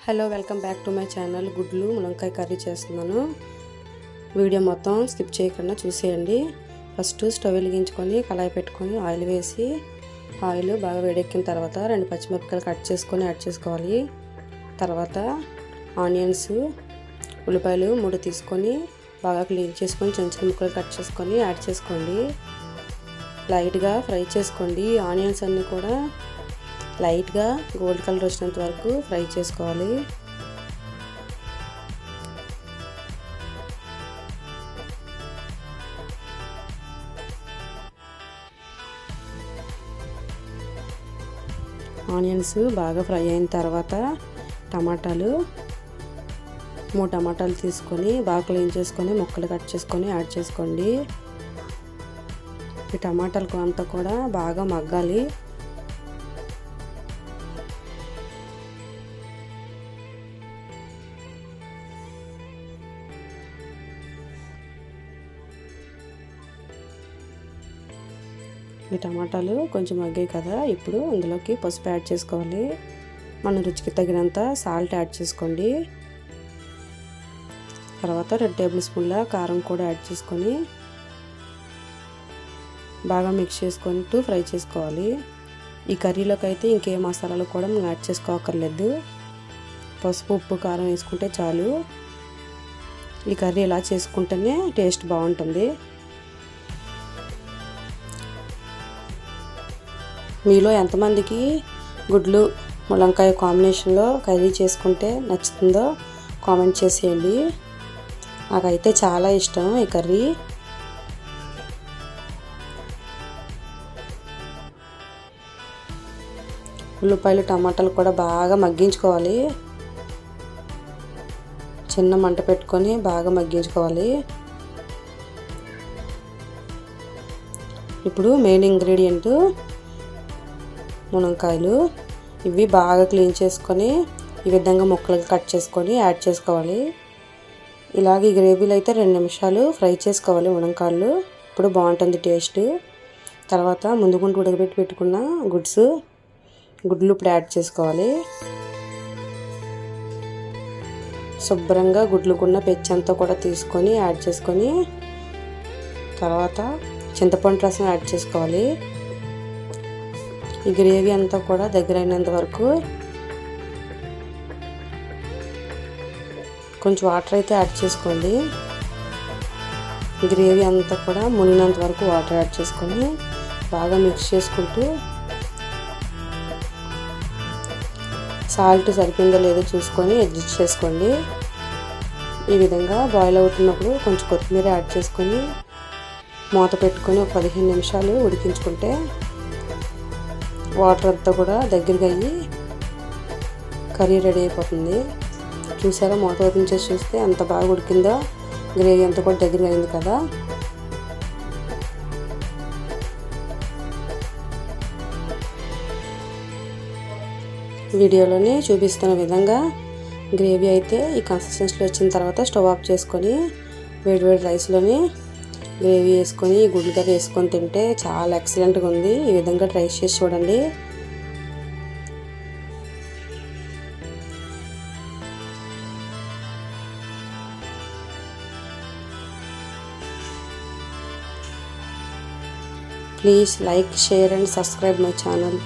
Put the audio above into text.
Hello welcome back to my channel. గుడ్లు మునక్కాయ curry చేస్తున్నాను. వీడియో మొత్తం స్కిప్ చేయకుండా చూసేయండి. ఫస్ట్ స్టవ్ వెలిగించుకొని కళాయి పెట్టుకొని ఆయిల్ వేసి ఆయిల్ బాగా వేడెక్కిన తర్వాత 2 పచ్చిమిరపకాయలు కట్ చేసుకొని యాడ్ చేసుకోవాలి. తర్వాత ఆనియన్స్ ఉల్లిపాయలు 3 తీసుకొని బాగా క్లీన్ చేసుకొని చిన్న చిన్న ముక్కలు కట్ చేసుకొని యాడ్ చేసుకోండి. లైట్గా ఫ్రై చేసుకోండి. ఆనియన్స్ అన్నీ కూడా లైట్గా గోల్డ్ కలర్ వచ్చినంత వరకు ఫ్రై చేసుకోవాలి. ఆనియన్స్ బాగా ఫ్రై అయిన తర్వాత టమాటాలు 3 టమాటాలు తీసుకొని బాగా క్లీన్ చేసుకొని ముక్కలు కట్ చేసుకొని యాడ్ చేసుకోండి. ఈ టమాటాలకు అంతా కూడా బాగా మగ్గాలి. ఈ టమాటాలు కొంచెం మగ్గాయి కదా, ఇప్పుడు ఇందులోకి పసుపు యాడ్ చేసుకోవాలి. మన రుచికి తగినంత సాల్ట్ యాడ్ చేసుకోండి. తర్వాత 2 టేబుల్ స్పూన్ల కారం కూడా యాడ్ చేసుకొని బాగా మిక్స్ చేసుకుంటూ ఫ్రై చేసుకోవాలి. ఈ కర్రీలోకి అయితే ఇంకే మసాలాలు కూడా మనం యాడ్ చేసుకోవక్కర్లేదు. పసుపు ఉప్పు కారం వేసుకుంటే చాలు. ఈ కర్రీ ఇలా చేసుకుంటేనే టేస్ట్ బాగుంటుంది. మీలో ఎంతమందికి గుడ్లు ములంకాయ కాంబినేషన్లో కర్రీ చేసుకుంటే నచ్చుతుందో కామెంట్ చేసేయండి. నాకైతే చాలా ఇష్టం ఈ కర్రీ. ఉల్లిపాయలు టమాటాలు కూడా బాగా మగ్గించుకోవాలి. చిన్న మంట పెట్టుకొని బాగా మగ్గించుకోవాలి. ఇప్పుడు మెయిన్ ఇంగ్రీడియంట్ మునక్కాయలు. ఇవి బాగా క్లీన్ చేసుకొని ఈ విధంగా ముక్కలుగా కట్ చేసుకొని యాడ్ చేసుకోవాలి. ఇలాగే ఈ గ్రేవీలో అయితే 2 నిమిషాలు ఫ్రై చేసుకోవాలి మునక్కాయలు. ఇప్పుడు బాగుంటుంది టేస్ట్. తర్వాత ముందు ఉడకబెట్టి పెట్టుకున్న గుడ్లు ఇప్పుడు యాడ్ చేసుకోవాలి. శుభ్రంగా గుడ్లుకున్న పెచ్చంతా కూడా తీసుకొని యాడ్ చేసుకొని తర్వాత చింతపండు రసం యాడ్ చేసుకోవాలి. ఈ గ్రేవీ అంతా కూడా దగ్గర అయినంత వరకు కొంచెం వాటర్ అయితే యాడ్ చేసుకోండి. గ్రేవీ అంతా కూడా మునిగినంత వరకు వాటర్ యాడ్ చేసుకొని బాగా మిక్స్ చేసుకుంటూ సాల్ట్ సరిపోయిందో లేదో చూసుకొని అడ్జస్ట్ చేసుకోండి. ఈ విధంగా బాయిల్ అవుతున్నప్పుడు కొంచెం కొత్తిమీర యాడ్ చేసుకొని మూత పెట్టుకొని ఒక 15 నిమిషాలు ఉడికించుకుంటే వాటర్ అంతా కూడా దగ్గరగా అయ్యి కర్రీ రెడీ అయిపోతుంది. చూసారా, మూత ఓపెన్ చేసి చూస్తే ఎంత బాగా ఉడికిందో. గ్రేవీ అంతా కూడా దగ్గరగా అయింది కదా. వీడియోలోని చూపిస్తున్న విధంగా గ్రేవీ అయితే ఈ కన్సిస్టెన్సీలో వచ్చిన తర్వాత స్టవ్ ఆఫ్ చేసుకొని వేడి రైస్లోని గ్రేవీ వేసుకొని గుడ్లు కర్రీ వేసుకొని తింటే చాలా ఎక్సలెంట్గా ఉంది. ఈ విధంగా ట్రై చేసి చూడండి. Please like, share and subscribe my channel.